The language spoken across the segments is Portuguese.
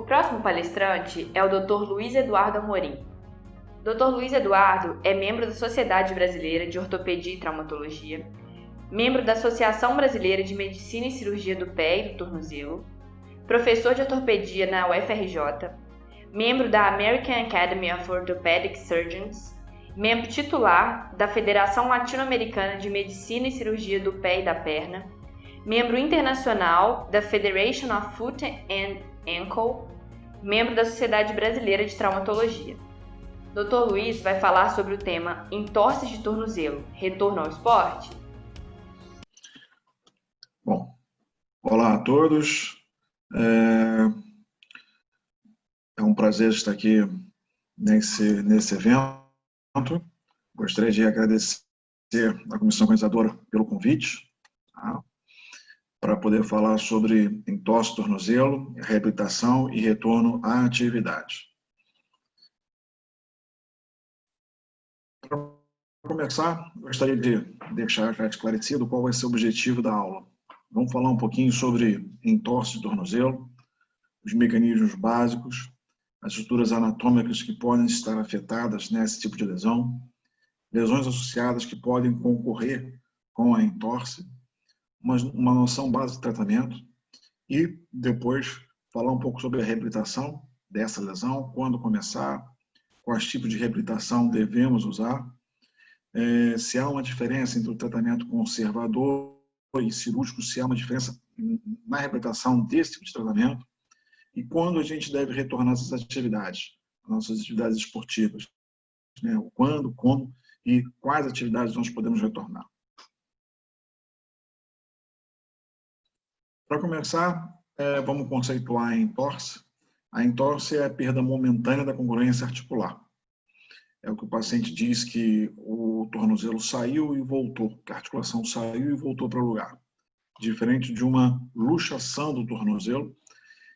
O próximo palestrante é o Dr. Luiz Eduardo Amorim. Dr. Luiz Eduardo é membro da Sociedade Brasileira de Ortopedia e Traumatologia, membro da Associação Brasileira de Medicina e Cirurgia do Pé e do Tornozelo, professor de ortopedia na UFRJ, membro da American Academy of Orthopedic Surgeons, membro titular da Federação Latino-Americana de Medicina e Cirurgia do Pé e da Perna, membro internacional da Federation of Foot and Ankle, membro da Sociedade Brasileira de Traumatologia. Dr. Luiz vai falar sobre o tema entorse de tornozelo, retorno ao esporte? Bom, olá a todos. É um prazer estar aqui nesse evento. Gostaria de agradecer à comissão organizadora pelo convite, tá? Para poder falar sobre entorse de tornozelo, reabilitação e retorno à atividade. Para começar, gostaria de deixar já esclarecido qual vai ser o objetivo da aula. Vamos falar um pouquinho sobre entorse de tornozelo, os mecanismos básicos, as estruturas anatômicas que podem estar afetadas nesse tipo de lesão, lesões associadas que podem concorrer com a entorse, uma noção básica de tratamento e depois falar um pouco sobre a reabilitação dessa lesão, quando começar, quais tipos de reabilitação devemos usar, se há uma diferença entre o tratamento conservador e cirúrgico, se há uma diferença na reabilitação desse tipo de tratamento e quando a gente deve retornar às nossas atividades esportivas, né? Quando, como e quais atividades nós podemos retornar. Para começar, vamos conceituar a entorse. A entorse é a perda momentânea da congruência articular. É o que o paciente diz que o tornozelo saiu e voltou, que a articulação saiu e voltou para o lugar. Diferente de uma luxação do tornozelo,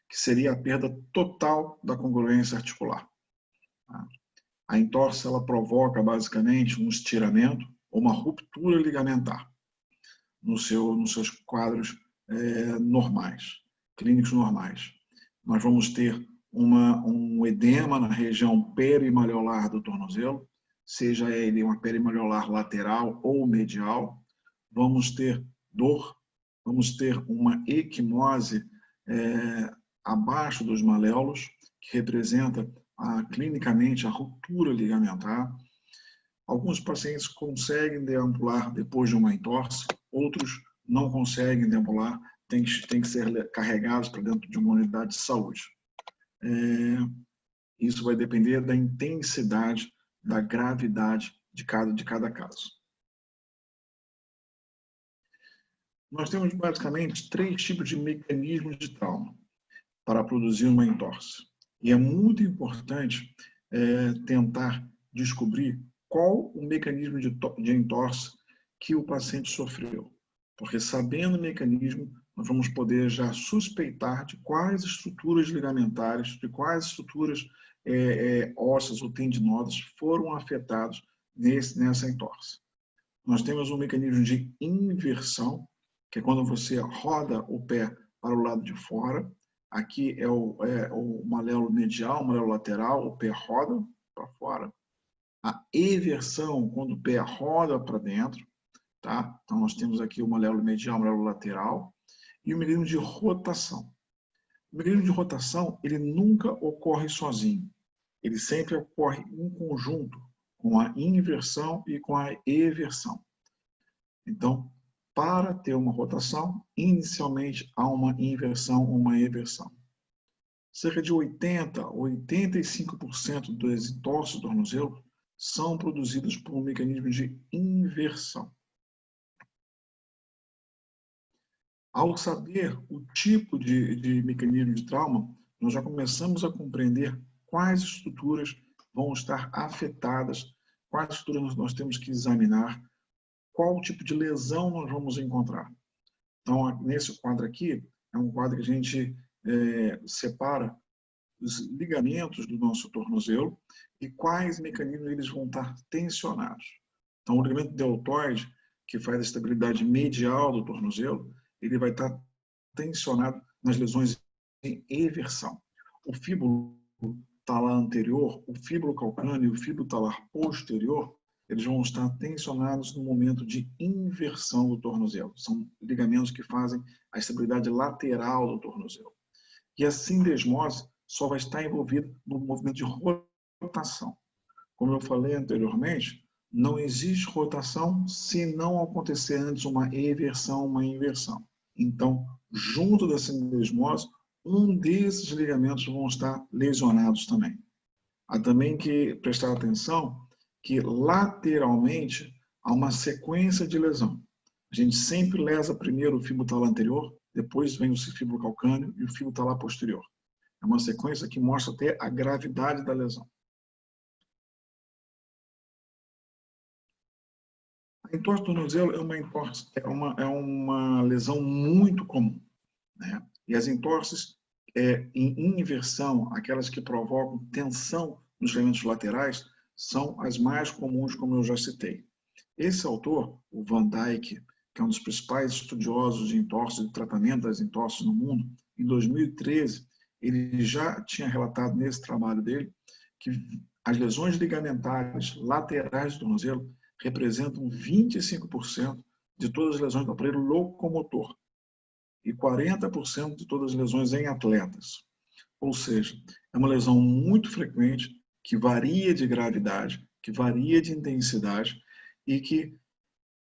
que seria a perda total da congruência articular. A entorse ela provoca basicamente um estiramento ou uma ruptura ligamentar nos seus quadros normais, clínicos normais. Nós vamos ter um edema na região perimaliolar do tornozelo, seja ele uma perimaliolar lateral ou medial. Vamos ter dor, vamos ter uma equimose abaixo dos maléolos, que representa clinicamente a ruptura ligamentar. Alguns pacientes conseguem deambular depois de uma entorse, outros não conseguem deambular, tem que ser carregados para dentro de uma unidade de saúde. Isso vai depender da intensidade, da gravidade de cada caso. Nós temos basicamente 3 tipos de mecanismos de trauma para produzir uma entorse. E é muito importante tentar descobrir qual o mecanismo de entorse que o paciente sofreu. Porque sabendo o mecanismo, nós vamos poder já suspeitar de quais estruturas ligamentares, de quais estruturas ósseas ou tendinosas foram afetadas nessa entorse. Nós temos um mecanismo de inversão, que é quando você roda o pé para o lado de fora. Aqui é o maléolo medial, o maléolo lateral, o pé roda para fora. A eversão, quando o pé roda para dentro, tá? Então nós temos aqui o maléolo medial, o maléolo lateral, e o mecanismo de rotação. O mecanismo de rotação, ele nunca ocorre sozinho. Ele sempre ocorre em conjunto com a inversão e com a eversão. Então, para ter uma rotação, inicialmente há uma inversão ou uma eversão. Cerca de 80% a 85% dos entorses do tornozelo são produzidos por um mecanismo de inversão. Ao saber o tipo de mecanismo de trauma, nós já começamos a compreender quais estruturas vão estar afetadas, quais estruturas nós temos que examinar, qual tipo de lesão nós vamos encontrar. Então, nesse quadro aqui, é um quadro que a gente separa os ligamentos do nosso tornozelo e quais mecanismos eles vão estar tensionados. Então, o ligamento deltoide, que faz a estabilidade medial do tornozelo, ele vai estar tensionado nas lesões em eversão. o fíbulo talar anterior, o fíbulo calcâneo e o fíbulo talar posterior, eles vão estar tensionados no momento de inversão do tornozelo. São ligamentos que fazem a estabilidade lateral do tornozelo. E a sindesmose só vai estar envolvida no movimento de rotação. Como eu falei anteriormente, não existe rotação se não acontecer antes uma eversão, uma inversão. Então, junto da sindesmose, um desses ligamentos vão estar lesionados também. Há também que prestar atenção que lateralmente há uma sequência de lesão. A gente sempre lesa primeiro o fíbulo talar anterior, depois vem o fíbulo calcâneo e o fíbulo talar posterior. É uma sequência que mostra até a gravidade da lesão. A entorse do tornozelo é uma lesão muito comum, né? E as entorses em inversão, aquelas que provocam tensão nos ligamentos laterais, são as mais comuns, como eu já citei. Esse autor, o Van Dyke, que é um dos principais estudiosos de entorse, de tratamento das entorses no mundo, em 2013, ele já tinha relatado nesse trabalho dele que as lesões ligamentares laterais do tornozelo representam 25% de todas as lesões do aparelho locomotor e 40% de todas as lesões em atletas. Ou seja, é uma lesão muito frequente, que varia de gravidade, que varia de intensidade e que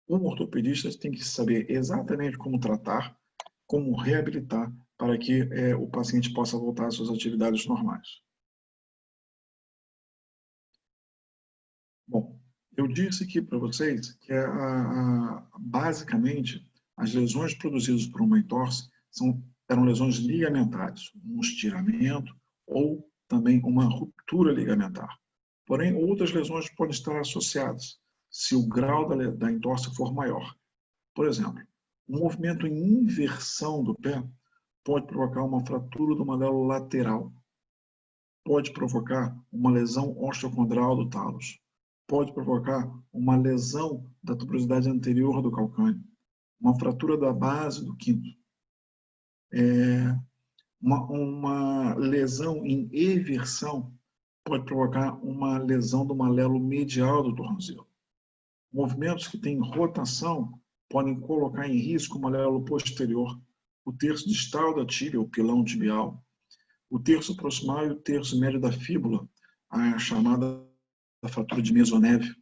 um ortopedista tem que saber exatamente como tratar, como reabilitar para que o paciente possa voltar às suas atividades normais. Bom, eu disse aqui para vocês que basicamente as lesões produzidas por uma entorse eram lesões ligamentares, um estiramento ou também uma ruptura ligamentar. Porém, outras lesões podem estar associadas, se o grau da entorse for maior. Por exemplo, um movimento em inversão do pé pode provocar uma fratura do malelo lateral, pode provocar uma lesão osteocondral do talos, pode provocar uma lesão da tuberosidade anterior do calcâneo, uma fratura da base do quinto, uma lesão em eversão pode provocar uma lesão do malelo medial do tornozelo. Movimentos que têm rotação podem colocar em risco o malelo posterior, o terço distal da tíbia, o pilão tibial, o terço proximal e o terço médio da fíbula, a chamada fratura de mesoneve.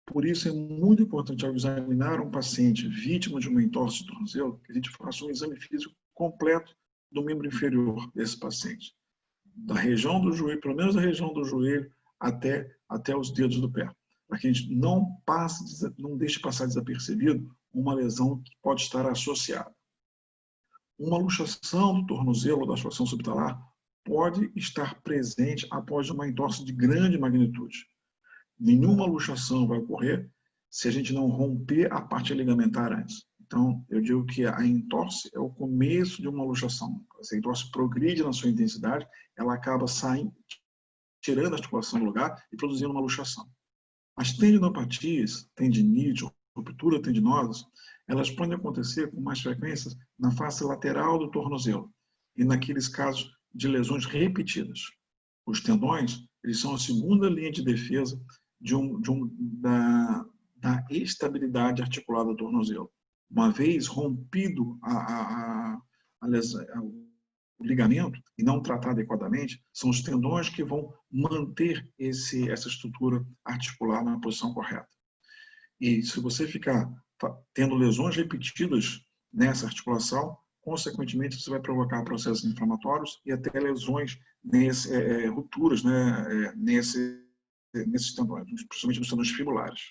Por isso é muito importante, ao examinar um paciente vítima de uma entorse de tornozelo, que a gente faça um exame físico completo do membro inferior desse paciente, da região do joelho, pelo menos da região do joelho até os dedos do pé, para que a gente não deixe passar desapercebido uma lesão que pode estar associada. Uma luxação do tornozelo da articulação subtalar pode estar presente após uma entorse de grande magnitude. Nenhuma luxação vai ocorrer se a gente não romper a parte ligamentar antes. Então, eu digo que a entorse é o começo de uma luxação. Se a entorse progride na sua intensidade, ela acaba tirando a articulação do lugar e produzindo uma luxação. As tendinopatias, tendinite, ruptura tendinosas, elas podem acontecer com mais frequência na face lateral do tornozelo e naqueles casos de lesões repetidas. Os tendões, eles são a segunda linha de defesa da estabilidade articular do tornozelo. Uma vez rompido o ligamento e não tratado adequadamente, são os tendões que vão manter essa estrutura articular na posição correta. E se você ficar tendo lesões repetidas nessa articulação, consequentemente você vai provocar processos inflamatórios e até lesões, rupturas, né, nesses tendões, principalmente nos tendões fibulares.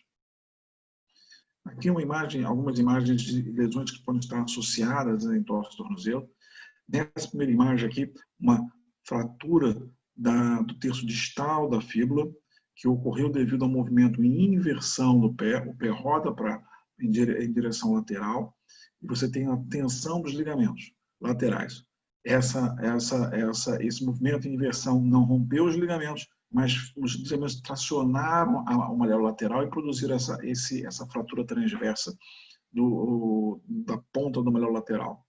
Aqui algumas imagens de lesões que podem estar associadas à entorse do tornozelo. Nessa primeira imagem aqui, uma fratura do terço distal da fíbula, que ocorreu devido ao movimento em inversão do pé. O pé roda em direção lateral e você tem a tensão dos ligamentos laterais. Esse movimento em inversão não rompeu os ligamentos, mas os ligamentos tracionaram o malelo lateral e produziram essa fratura transversa da ponta do malelo lateral.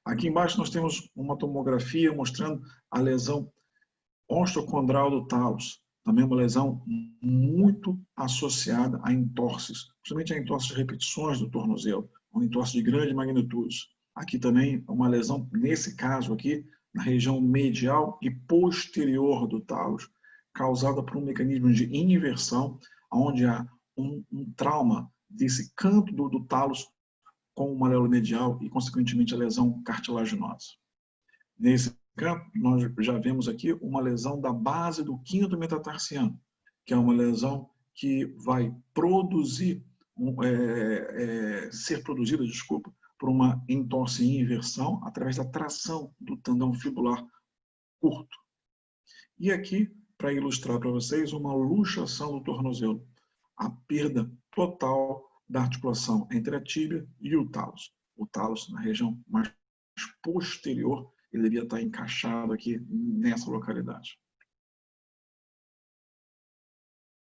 Aqui embaixo nós temos uma tomografia mostrando a lesão osteocondral do talos, também uma lesão muito associada a entorses, principalmente a entorses de repetições do tornozelo, uma entorse de grande magnitude. Aqui também uma lesão, nesse caso aqui, na região medial e posterior do talos, causada por um mecanismo de inversão, onde há um trauma desse canto do talos com o malelo medial e, consequentemente, a lesão cartilaginosa. Nesse campo, nós já vemos aqui uma lesão da base do quinto metatarsiano, que é uma lesão que vai produzir, ser produzida, desculpa, por uma entorse em inversão através da tração do tendão fibular curto. E aqui, para ilustrar para vocês, uma luxação do tornozelo, a perda total da articulação entre a tíbia e o talos. O talos, na região mais posterior, ele deveria estar encaixado aqui nessa localidade.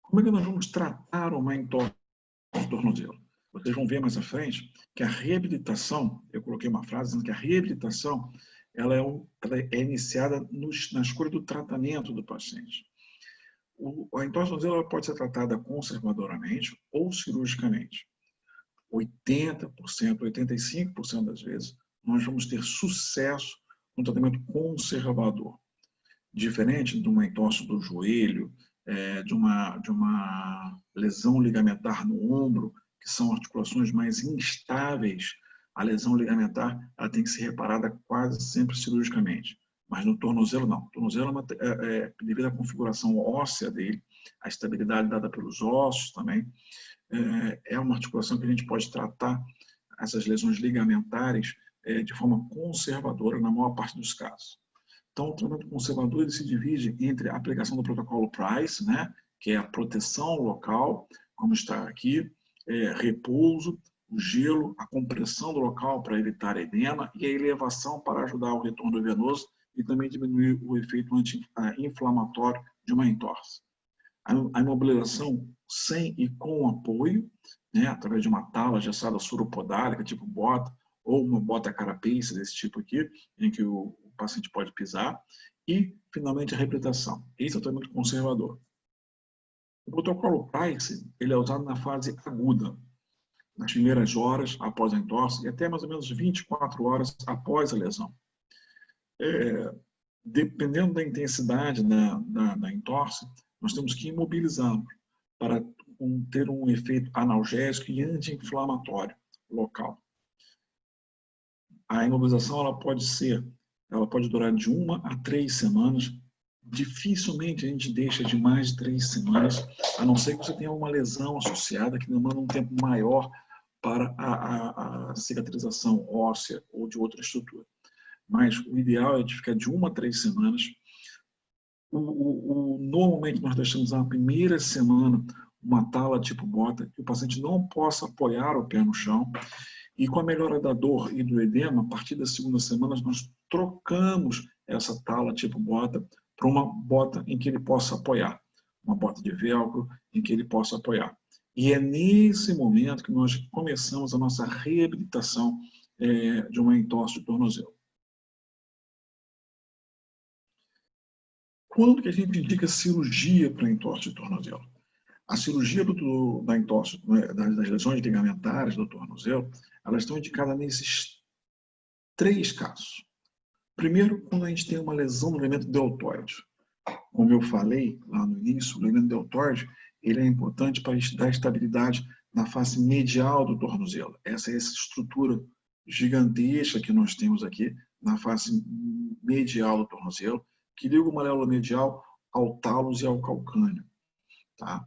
Como é que nós vamos tratar uma entorse do tornozelo? Vocês vão ver mais à frente que a reabilitação, eu coloquei uma frase dizendo que a reabilitação ela é iniciada na escolha do tratamento do paciente. A entorse do tornozelo pode ser tratada conservadoramente ou cirurgicamente. 80%, 85% das vezes, nós vamos ter sucesso no tratamento conservador. Diferente de uma entorse do joelho, de uma lesão ligamentar no ombro, que são articulações mais instáveis, a lesão ligamentar ela tem que ser reparada quase sempre cirurgicamente. Mas no tornozelo, não. O tornozelo, devido à configuração óssea dele, a estabilidade dada pelos ossos também, é uma articulação que a gente pode tratar essas lesões ligamentares de forma conservadora na maior parte dos casos. Então, o tratamento conservador ele se divide entre a aplicação do protocolo Price, né, que é a proteção local, como está aqui, repouso, o gelo, a compressão do local para evitar edema e a elevação para ajudar o retorno venoso e também diminuir o efeito anti-inflamatório de uma entorse. A imobilização sem e com apoio, né, através de uma tala gessada suropodálica, tipo bota, ou uma bota carapace desse tipo aqui, em que o paciente pode pisar, e, finalmente, a reabilitação. Esse é o tratamento conservador. O protocolo Price ele é usado na fase aguda, nas primeiras horas após a entorse e até mais ou menos 24 horas após a lesão. Dependendo da intensidade da entorse, nós temos que imobilizá-lo para ter um efeito analgésico e anti-inflamatório local. A imobilização ela pode durar de 1 a 3 semanas. Dificilmente a gente deixa de mais de 3 semanas, a não ser que você tenha uma lesão associada que demanda um tempo maior para a cicatrização óssea ou de outra estrutura. Mas o ideal é de ficar de 1 a 3 semanas. Normalmente nós deixamos na primeira semana uma tala tipo bota, que o paciente não possa apoiar o pé no chão. E com a melhora da dor e do edema, a partir da segunda semana, nós trocamos essa tala tipo bota para uma bota em que ele possa apoiar. Uma bota de velcro em que ele possa apoiar. E é nesse momento que nós começamos a nossa reabilitação de uma entorse de tornozelo. Quando que a gente indica cirurgia para entorse de tornozelo? A cirurgia da entorse, das lesões ligamentares do tornozelo, elas estão indicadas nesses 3 casos. Primeiro, quando a gente tem uma lesão no ligamento deltoide. Como eu falei lá no início, o ligamento deltoide ele é importante para dar estabilidade na face medial do tornozelo. Essa é essa estrutura gigantesca que nós temos aqui na face medial do tornozelo, que liga o malelo medial ao talos e ao calcâneo. Tá?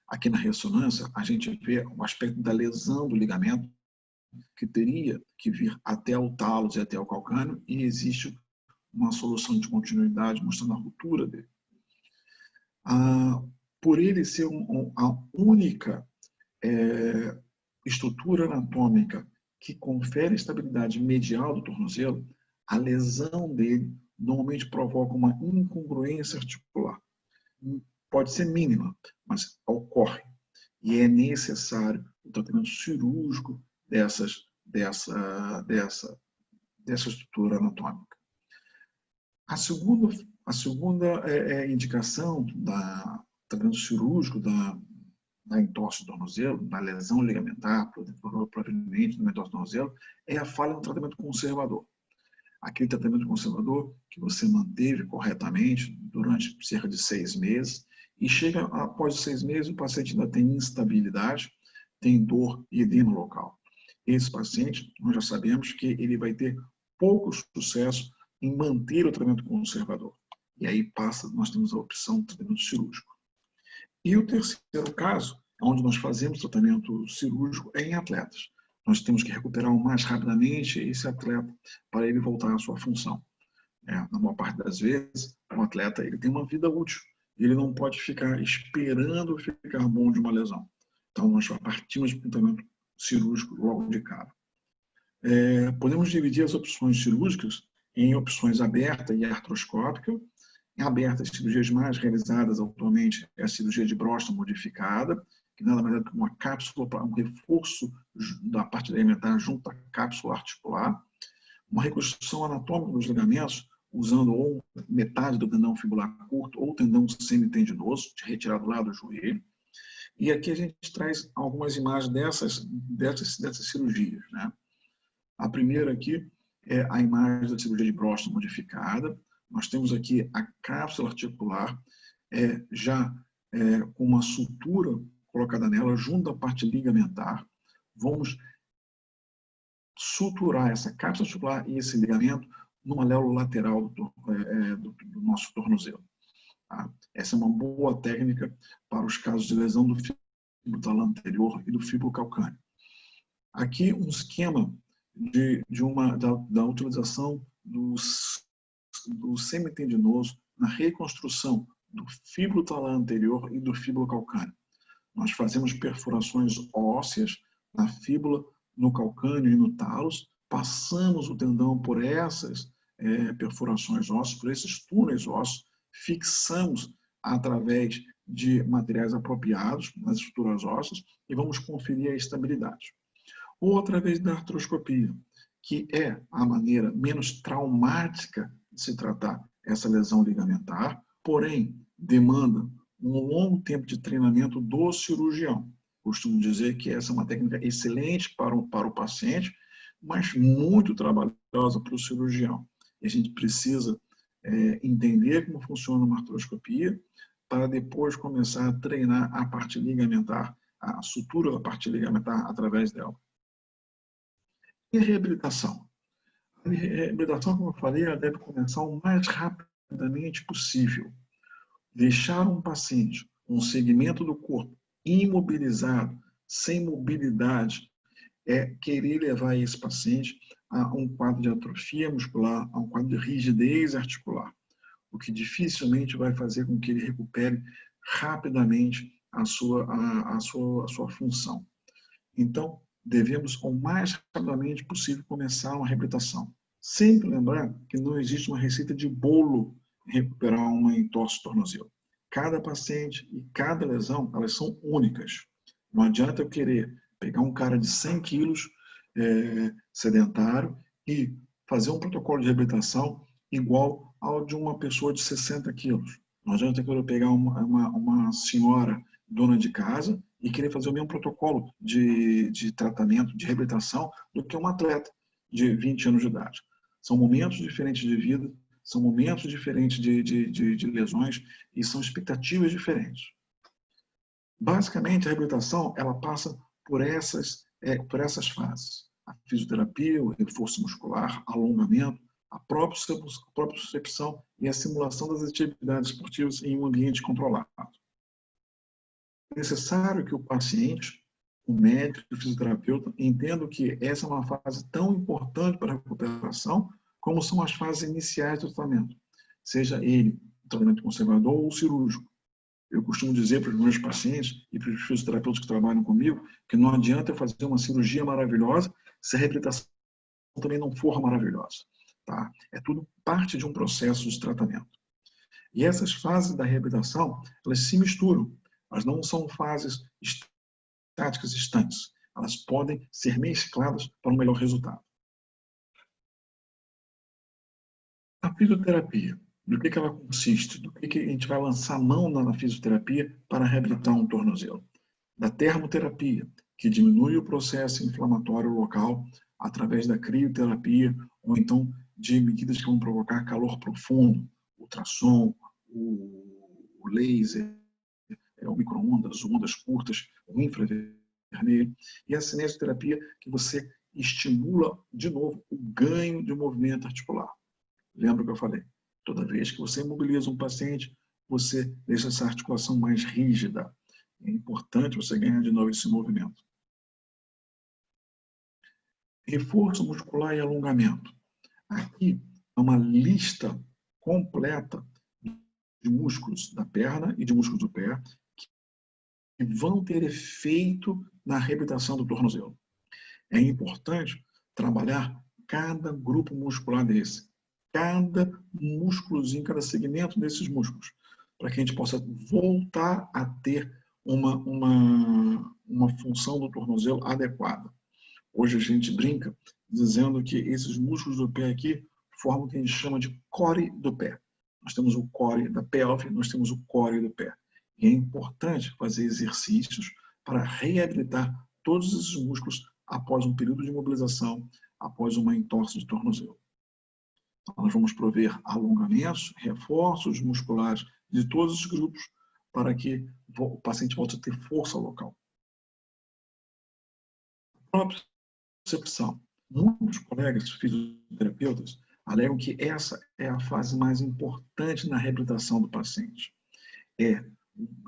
Aqui na ressonância, a gente vê o aspecto da lesão do ligamento, que teria que vir até o talos e até o calcâneo, e existe uma solução de continuidade mostrando a ruptura dele. Por ele ser a única estrutura anatômica que confere estabilidade medial do tornozelo, a lesão dele normalmente provoca uma incongruência articular. Pode ser mínima, mas ocorre. E é necessário o tratamento cirúrgico dessa estrutura anatômica. A segunda indicação do tratamento cirúrgico da entorse do tornozelo, da lesão ligamentar, provavelmente da entorse do tornozelo, é a falha no tratamento conservador. Aquele tratamento conservador que você manteve corretamente durante cerca de 6 meses e chega após os 6 meses, o paciente ainda tem instabilidade, tem dor e edema local. Esse paciente, nós já sabemos que ele vai ter pouco sucesso em manter o tratamento conservador. E aí nós temos a opção do tratamento cirúrgico. E o terceiro caso, onde nós fazemos tratamento cirúrgico, é em atletas. Nós temos que recuperar o mais rapidamente esse atleta para ele voltar à sua função. Na maior parte das vezes, o atleta ele tem uma vida útil. Ele não pode ficar esperando ficar bom de uma lesão. Então, nós partimos de tratamento cirúrgico logo de cara. Podemos dividir as opções cirúrgicas em opções aberta e artroscópica. Em aberta, as cirurgias mais realizadas atualmente é a cirurgia de Boston modificada, que nada mais é do que uma cápsula para um reforço da parte alimentar junto à cápsula articular, uma reconstrução anatômica dos ligamentos, usando ou metade do tendão fibular curto ou tendão semitendinoso, retirado lá do joelho. E aqui a gente traz algumas imagens dessas cirurgias, né? A primeira aqui é a imagem da cirurgia de Boston modificada. Nós temos aqui a cápsula articular, com uma sutura colocada nela, junto à parte ligamentar. Vamos suturar essa cápsula articular e esse ligamento no aléolo lateral do nosso tornozelo. Tá? Essa é uma boa técnica para os casos de lesão do fíbulo talar anterior e do fíbulo calcâneo. Aqui um esquema da utilização do semitendinoso na reconstrução do fíbulo talar anterior e do fíbulo calcâneo. Nós fazemos perfurações ósseas na fíbula, no calcâneo e no talos, passamos o tendão por essas perfurações ósseas, por esses túneis ósseos, fixamos através de materiais apropriados nas estruturas ósseas e vamos conferir a estabilidade. Ou através da artroscopia, que é a maneira menos traumática de se tratar essa lesão ligamentar, porém demanda um longo tempo de treinamento do cirurgião. Costumo dizer que essa é uma técnica excelente para o paciente, mas muito trabalhosa para o cirurgião. E a gente precisa entender como funciona uma artroscopia para depois começar a treinar a parte ligamentar, a sutura da parte ligamentar através dela. E a reabilitação? A reabilitação, como eu falei, ela deve começar o mais rapidamente possível. Deixar um paciente com um segmento do corpo imobilizado, sem mobilidade, é querer levar esse paciente a um quadro de atrofia muscular, a um quadro de rigidez articular, o que dificilmente vai fazer com que ele recupere rapidamente a sua função. Então, devemos, o mais rapidamente possível, começar uma reabilitação. Sempre lembrar que não existe uma receita de bolo em recuperar uma entorse tornozelo. Cada paciente e cada lesão, elas são únicas. Não adianta eu querer pegar um cara de 100 quilos sedentário e fazer um protocolo de reabilitação igual ao de uma pessoa de 60 quilos. Não adianta eu pegar uma senhora dona de casa e querer fazer o mesmo protocolo de tratamento, de reabilitação, do que um atleta de 20 anos de idade. São momentos diferentes de vida, são momentos diferentes de lesões e são expectativas diferentes. Basicamente, a reabilitação ela passa por essas fases. A fisioterapia, o reforço muscular, alongamento, a propriocepção e a simulação das atividades esportivas em um ambiente controlado. É necessário que o paciente, o médico e o fisioterapeuta entendam que essa é uma fase tão importante para a recuperação como são as fases iniciais do tratamento, seja ele o tratamento conservador ou cirúrgico. Eu costumo dizer para os meus pacientes e para os fisioterapeutas que trabalham comigo que não adianta eu fazer uma cirurgia maravilhosa se a reabilitação também não for maravilhosa. Tá? É tudo parte de um processo de tratamento. E essas fases da reabilitação, elas se misturam. Elas não são fases estáticas distantes. Elas podem ser mescladas para um melhor resultado. A fisioterapia, do que ela consiste? Do que a gente vai lançar a mão na fisioterapia para reabilitar um tornozelo? Da termoterapia, que diminui o processo inflamatório local através da crioterapia, ou então de medidas que vão provocar calor profundo, ultrassom, o laser, o micro-ondas, ondas curtas, o infravermelho, e a cinesioterapia, que você estimula, de novo, o ganho de movimento articular. Lembra que eu falei? Toda vez que você imobiliza um paciente, você deixa essa articulação mais rígida. É importante você ganhar de novo esse movimento. Reforço muscular e alongamento. Aqui é uma lista completa de músculos da perna e de músculos do pé que vão ter efeito na reabilitação do tornozelo. É importante trabalhar cada grupo muscular desse, cada músculozinho, cada segmento desses músculos, para que a gente possa voltar a ter uma função do tornozelo adequada. Hoje a gente brinca dizendo que esses músculos do pé aqui formam o que a gente chama de core do pé. Nós temos o core da pelve, nós temos o core do pé. E é importante fazer exercícios para reabilitar todos esses músculos após um período de mobilização, após uma entorse de tornozelo. Então, nós vamos prover alongamentos, reforços musculares de todos os grupos para que o paciente volte a ter força local. A propriocepção. Muitos colegas fisioterapeutas alegam que essa é a fase mais importante na reabilitação do paciente. E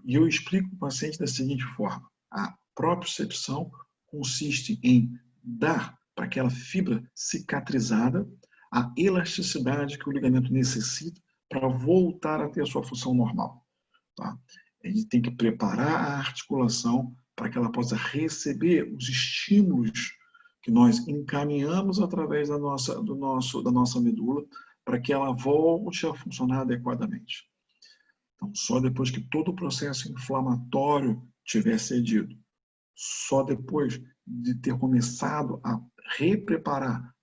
eu explico para o paciente da seguinte forma: a propriocepção consiste em dar para aquela fibra cicatrizada a elasticidade que o ligamento necessita para voltar a ter a sua função normal. Tá? A gente tem que preparar a articulação para que ela possa receber os estímulos que nós encaminhamos através da nossa medula para que ela volte a funcionar adequadamente. Então, só depois que todo o processo inflamatório tiver cedido, só depois de ter começado a repreparar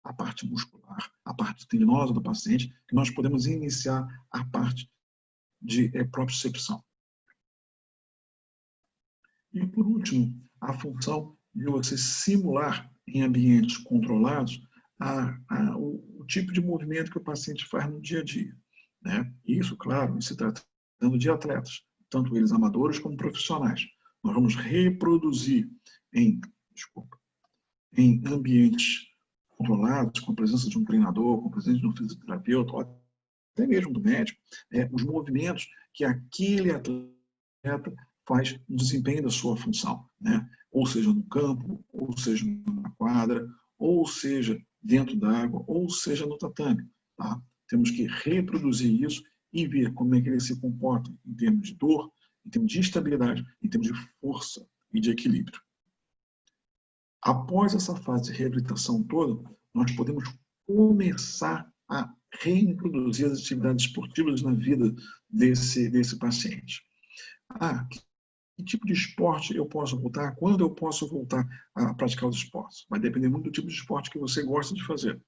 a parte muscular, a parte tendinosa do paciente, que nós podemos iniciar a parte de propriocepção. E, por último, a função de você simular em ambientes controlados o tipo de movimento que o paciente faz no dia a dia. Né? Isso, claro, se tratando de atletas, tanto eles amadores como profissionais. Nós vamos reproduzir em ambientes controlados, com a presença de um treinador, com a presença de um fisioterapeuta, até mesmo do médico, os movimentos que aquele atleta faz no desempenho da sua função, né? Ou seja no campo, ou seja na quadra, ou seja dentro da água, ou seja no tatame. Tá? Temos que reproduzir isso e ver como é que ele se comporta em termos de dor, em termos de estabilidade, em termos de força e de equilíbrio. Após essa fase de reabilitação toda, nós podemos começar a reintroduzir as atividades esportivas na vida desse paciente. Que tipo de esporte eu posso voltar? Quando eu posso voltar a praticar os esportes? Vai depender muito do tipo de esporte que você gosta de fazer.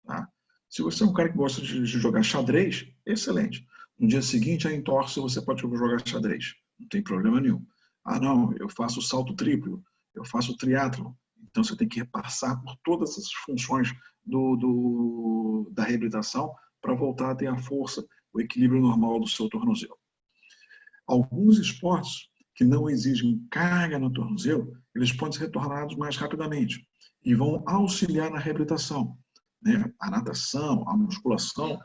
Tá? Se você é um cara que gosta de jogar xadrez, excelente. No dia seguinte, a entorse, você pode jogar xadrez. Não tem problema nenhum. Não, eu faço salto triplo, eu faço triatlo. Então, você tem que repassar por todas essas funções da reabilitação para voltar a ter a força, o equilíbrio normal do seu tornozelo. Alguns esportes que não exigem carga no tornozelo, eles podem ser retornados mais rapidamente e vão auxiliar na reabilitação. Né? A natação, a musculação,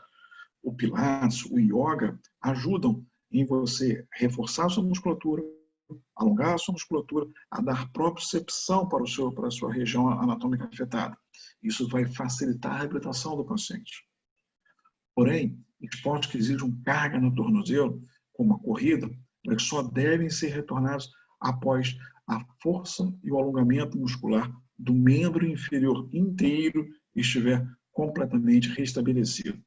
o pilates, o yoga ajudam em você reforçar a sua musculatura, alongar a sua musculatura, a dar propriocepção para a sua região anatômica afetada. Isso vai facilitar a reabilitação do paciente. Porém, esportes que exigem carga no tornozelo, como a corrida, eles só devem ser retornados após a força e o alongamento muscular do membro inferior inteiro estiver completamente restabelecido.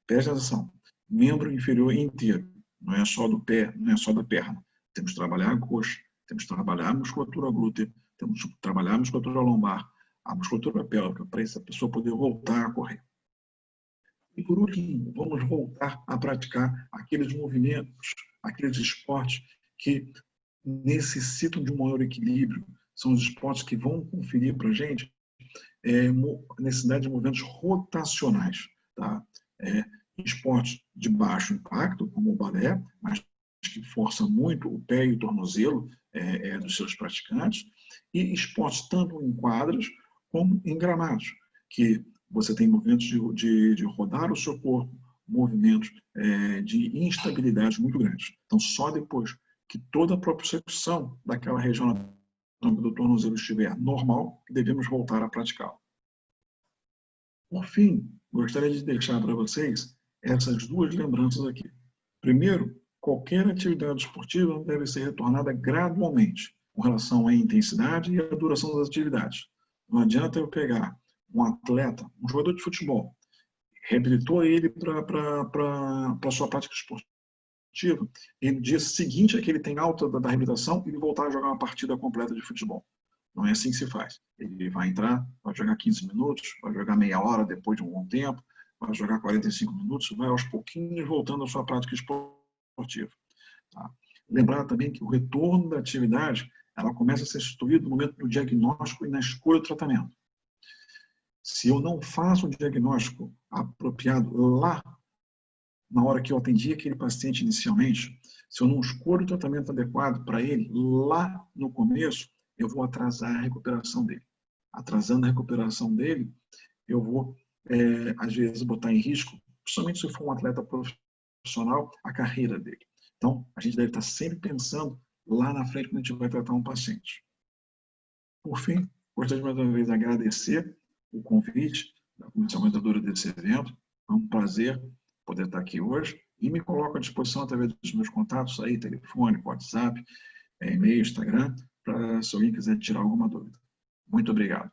Presta atenção, membro inferior inteiro, não é só do pé, não é só da perna. Temos que trabalhar a coxa, temos que trabalhar a musculatura glútea, temos que trabalhar a musculatura lombar, a musculatura pélvica, para essa pessoa poder voltar a correr. E, por último, vamos voltar a praticar aqueles movimentos, aqueles esportes que necessitam de um maior equilíbrio. São os esportes que vão conferir para a gente a necessidade de movimentos rotacionais. Tá? Esportes de baixo impacto, como o balé, mas que força muito o pé e o tornozelo dos seus praticantes, e esportes tanto em quadras como em gramados, que você tem movimentos de rodar o seu corpo, movimentos de instabilidade muito grandes. Então, só depois que toda a propriocepção daquela região do tornozelo estiver normal, devemos voltar a praticá-lo. Por fim, gostaria de deixar para vocês essas duas lembranças aqui. Primeiro, qualquer atividade esportiva deve ser retornada gradualmente, com relação à intensidade e à duração das atividades. Não adianta eu pegar um atleta, um jogador de futebol, reabilitou ele para a sua prática esportiva, e no dia seguinte é que ele tem alta da reabilitação e ele voltar a jogar uma partida completa de futebol. Não é assim que se faz. Ele vai entrar, vai jogar 15 minutos, vai jogar meia hora depois de um bom tempo, vai jogar 45 minutos, vai aos pouquinhos voltando à sua prática esportiva. Tá? Lembrar também que o retorno da atividade ela começa a ser instituído no momento do diagnóstico e na escolha do tratamento. Se eu não faço o diagnóstico apropriado lá, na hora que eu atendi aquele paciente inicialmente, se eu não escolho o tratamento adequado para ele lá no começo, eu vou atrasar a recuperação dele. Atrasando a recuperação dele, eu vou, às vezes, botar em risco, principalmente se for um atleta profissional, a carreira dele. Então, a gente deve estar sempre pensando lá na frente quando a gente vai tratar um paciente. Por fim, gostaria de mais uma vez agradecer o convite da comissão organizadora desse evento. É um prazer poder estar aqui hoje e me coloco à disposição através dos meus contatos aí, telefone, WhatsApp, e-mail, Instagram, para se alguém quiser tirar alguma dúvida. Muito obrigado.